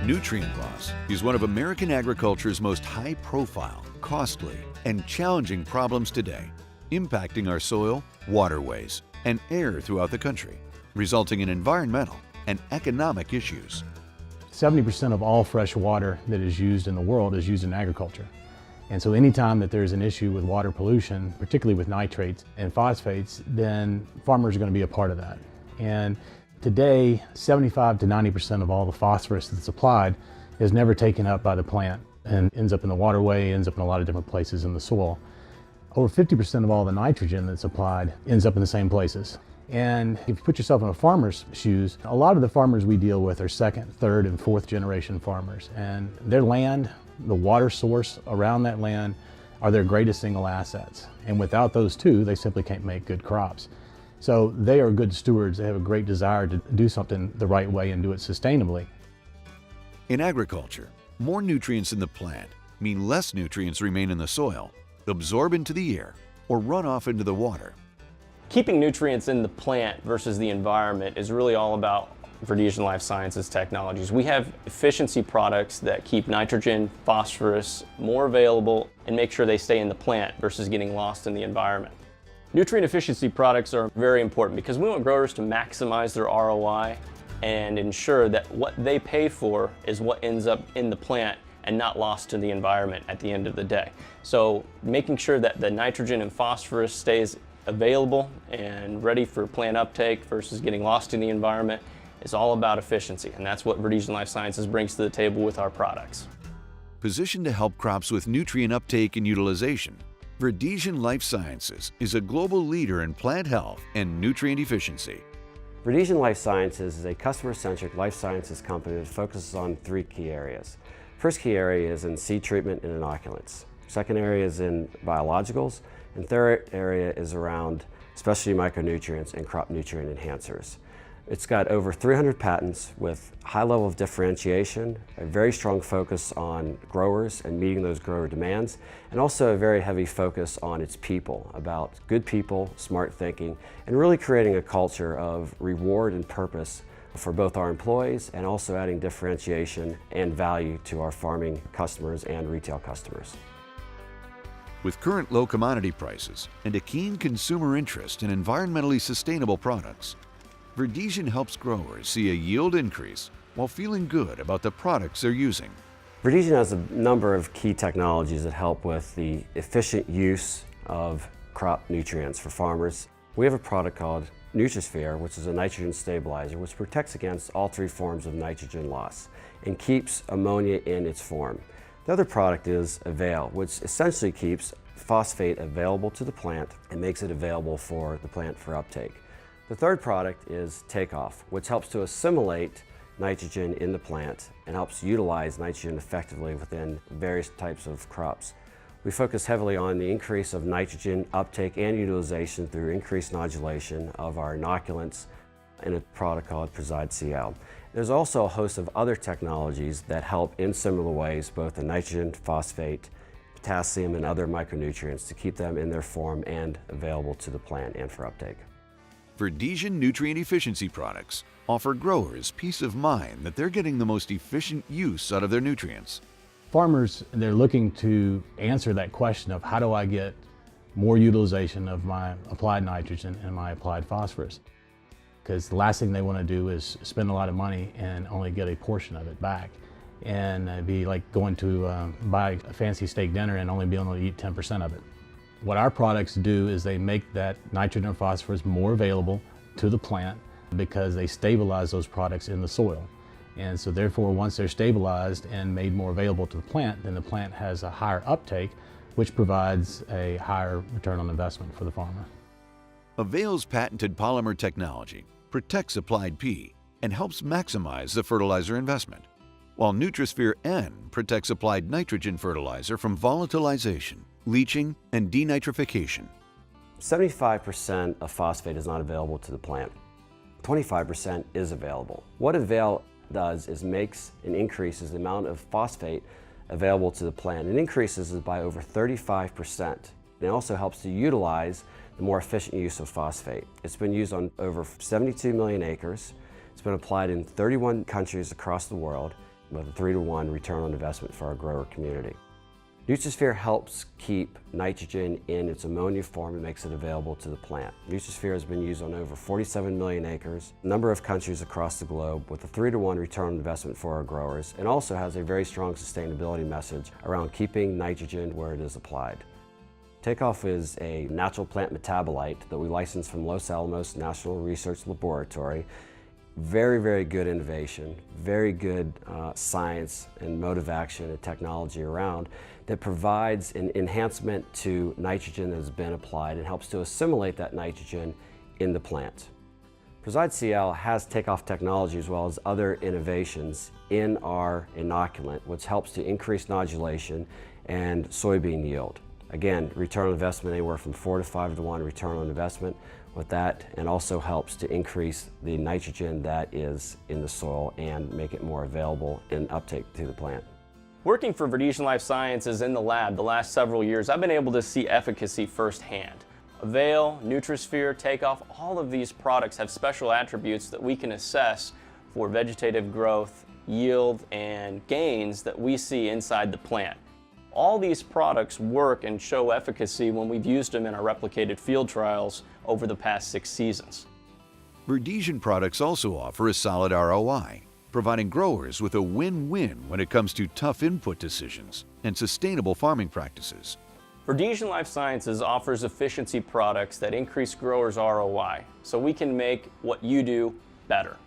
Nutrient loss is one of American agriculture's most high-profile, costly, and challenging problems today, impacting our soil, waterways, and air throughout the country, resulting in environmental and economic issues. 70% of all fresh water that is used in the world is used in agriculture. And so anytime that there's an issue with water pollution, particularly with nitrates and phosphates, then farmers are going to be a part of that. And today, 75 to 90% of all the phosphorus that's applied is never taken up by the plant and ends up in the waterway, ends up in a lot of different places in the soil. Over 50% of all the nitrogen that's applied ends up in the same places. And if you put yourself in a farmer's shoes, a lot of the farmers we deal with are second, third, and fourth generation farmers. And their land, the water source around that land, are their greatest single assets. And without those two, they simply can't make good crops. So they are good stewards. They have a great desire to do something the right way and do it sustainably. In agriculture, more nutrients in the plant mean less nutrients remain in the soil, absorb into the air, or run off into the water. Keeping nutrients in the plant versus the environment is really all about Verdesian Life Sciences technologies. We have efficiency products that keep nitrogen, phosphorus more available and make sure they stay in the plant versus getting lost in the environment. Nutrient efficiency products are very important because we want growers to maximize their ROI and ensure that what they pay for is what ends up in the plant and not lost to the environment at the end of the day. So making sure that the nitrogen and phosphorus stays available and ready for plant uptake versus getting lost in the environment is all about efficiency, and that's what Verdesian Life Sciences brings to the table with our products. Positioned to help crops with nutrient uptake and utilization, Verdesian Life Sciences is a global leader in plant health and nutrient efficiency. Verdesian Life Sciences is a customer-centric life sciences company that focuses on three key areas. First key area is in seed treatment and inoculants. Second area is in biologicals. And third area is around specialty micronutrients and crop nutrient enhancers. It's got over 300 patents with high level of differentiation, a very strong focus on growers and meeting those grower demands, and also a very heavy focus on its people, about good people, smart thinking, and really creating a culture of reward and purpose for both our employees and also adding differentiation and value to our farming customers and retail customers. With current low commodity prices and a keen consumer interest in environmentally sustainable products, Verdesian helps growers see a yield increase while feeling good about the products they're using. Verdesian has a number of key technologies that help with the efficient use of crop nutrients for farmers. We have a product called Nutrisphere, which is a nitrogen stabilizer, which protects against all three forms of nitrogen loss and keeps ammonia in its form. The other product is Avail, which essentially keeps phosphate available to the plant and makes it available for the plant for uptake. The third product is Takeoff, which helps to assimilate nitrogen in the plant and helps utilize nitrogen effectively within various types of crops. We focus heavily on the increase of nitrogen uptake and utilization through increased nodulation of our inoculants in a product called Preside CL. There's also a host of other technologies that help in similar ways, both the nitrogen, phosphate, potassium, and other micronutrients to keep them in their form and available to the plant and for uptake. Verdesian nutrient efficiency products offer growers peace of mind that they're getting the most efficient use out of their nutrients. Farmers, they're looking to answer that question of how do I get more utilization of my applied nitrogen and my applied phosphorus? Because the last thing they want to do is spend a lot of money and only get a portion of it back. And it'd be like going to buy a fancy steak dinner and only being able to eat 10% of it. What our products do is they make that nitrogen and phosphorus more available to the plant because they stabilize those products in the soil. And so therefore, once they're stabilized and made more available to the plant, then the plant has a higher uptake, which provides a higher return on investment for the farmer. Avail's patented polymer technology protects applied P and helps maximize the fertilizer investment, while Nutrisphere N protects applied nitrogen fertilizer from volatilization, leaching, and denitrification. 75% of phosphate is not available to the plant. 25% is available. What Avail does is makes and increases the amount of phosphate available to the plant. It increases it by over 35%. It also helps to utilize the more efficient use of phosphate. It's been used on over 72 million acres. It's been applied in 31 countries across the world. with a 3-to-1 return on investment for our grower community. NutriSphere helps keep nitrogen in its ammonia form and makes it available to the plant. NutriSphere has been used on over 47 million acres, a number of countries across the globe, with a 3-to-1 return on investment for our growers, and also has a very strong sustainability message around keeping nitrogen where it is applied. Takeoff is a natural plant metabolite that we license from Los Alamos National Research Laboratory. Very, very good innovation, very good science and mode of action and technology around that provides an enhancement to nitrogen that has been applied and helps to assimilate that nitrogen in the plant. Preside CL has Takeoff technology as well as other innovations in our inoculant, which helps to increase nodulation and soybean yield. Again, return on investment anywhere from 4 to 5-to-1 return on investment with that, and also helps to increase the nitrogen that is in the soil and make it more available and uptake to the plant. Working for Verdesian Life Sciences in the lab the last several years, I've been able to see efficacy firsthand. Avail, NutriSphere, Takeoff, all of these products have special attributes that we can assess for vegetative growth, yield, and gains that we see inside the plant. All these products work and show efficacy when we've used them in our replicated field trials over the past 6 seasons. Verdesian products also offer a solid ROI, providing growers with a win-win when it comes to tough input decisions and sustainable farming practices. Verdesian Life Sciences offers efficiency products that increase growers' ROI, so we can make what you do better.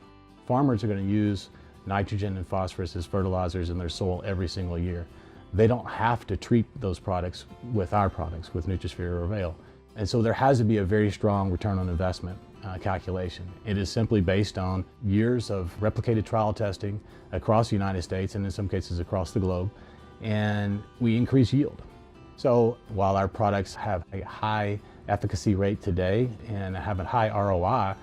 Farmers are going to use nitrogen and phosphorus as fertilizers in their soil every single year. They don't have to treat those products with our products, with NutriSphere or Avail. And so there has to be a very strong return on investment calculation. It is simply based on years of replicated trial testing across the United States and in some cases across the globe, and we increase yield. So while our products have a high efficacy rate today and have a high ROI,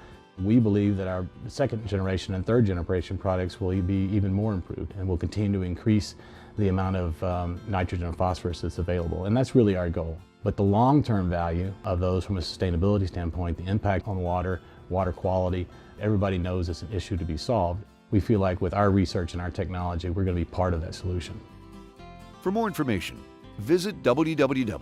we believe that our second generation and third generation products will be even more improved and will continue to increase the amount of nitrogen and phosphorus that's available. And that's really our goal. But the long-term value of those from a sustainability standpoint, the impact on water, water quality, everybody knows it's an issue to be solved. We feel like with our research and our technology, we're going to be part of that solution. For more information, visit www.vlsci.com.